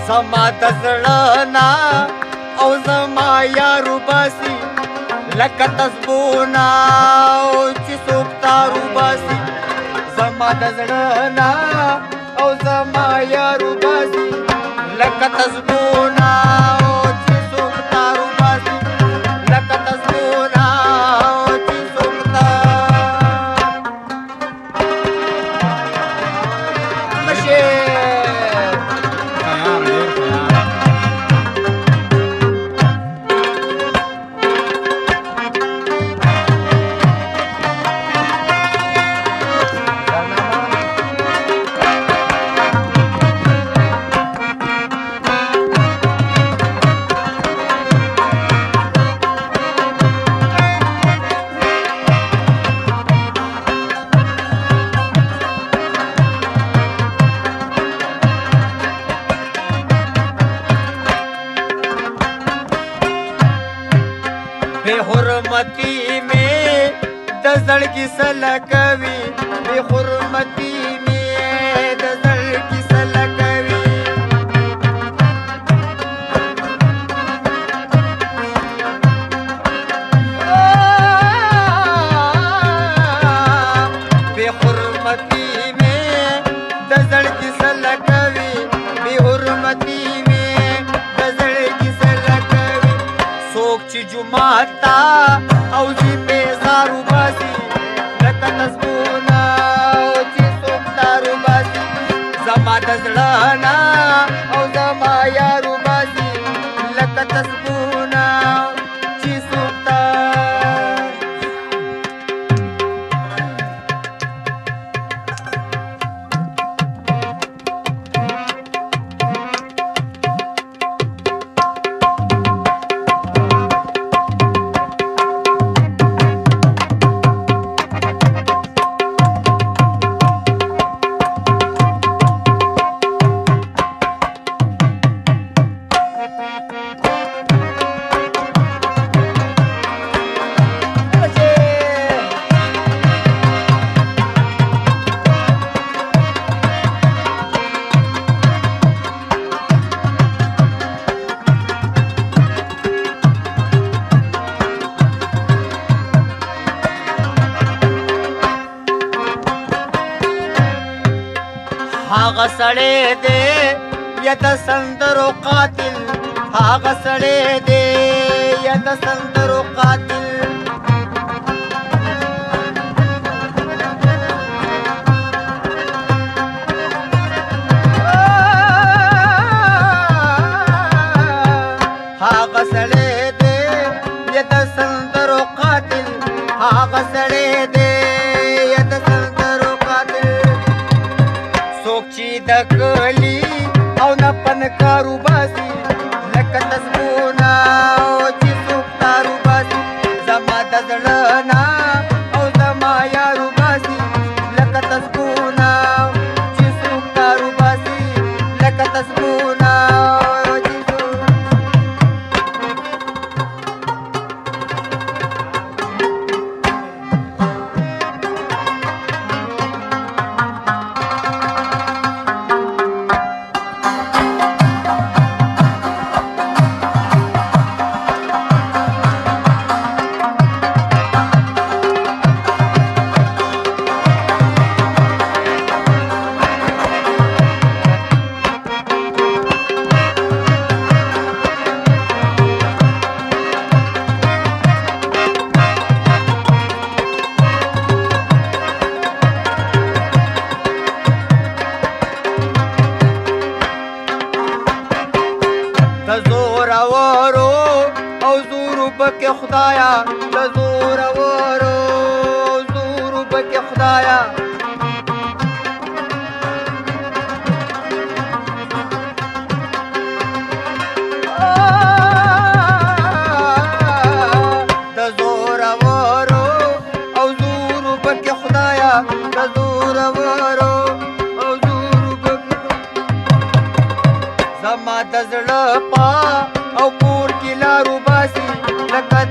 زما د زړه نه او زما یارو باسي لکه تسبونه چې څوک تارو باسي زما د زړه نه او زما یارو باسي لکه تسبونه چې څوک تارو باسي لکه تسبونه چې څوک بے حرمتی میں دزڑ کی سلکوی بے حرمتی میں دزڑ کی سلکوی بے حرمتی میں دزڑ کی سلکوی بے حرمتی جماعتا او زی بیزارو باسی لکه تسبونه چې څوک تارو باسی زما د زړه نه او زما یارو باسی لکه تسبونه چې څوک هاغه سړی دی یا د سندرو قاتل هاغه سړی دی یا د سندرو قاتل هاغه سړی دی یا د سندرو قاتل هاغه سړی دی یا د سندرو قاتل څوک چې د کلي او نه پنکارو باسي لکه تسبونه چې څوک تارو باسي زما د زړه نه او زما یارو باسي لکه تسبونه چې څوک تارو باسي لکه تسبونه زورورو او زورو بک خدایا زورورو او زورو بک خدایا زورورو او زورو بک خدایا زورورو او زورو بک زما د زړه پا او کور کې لارو باسي لکه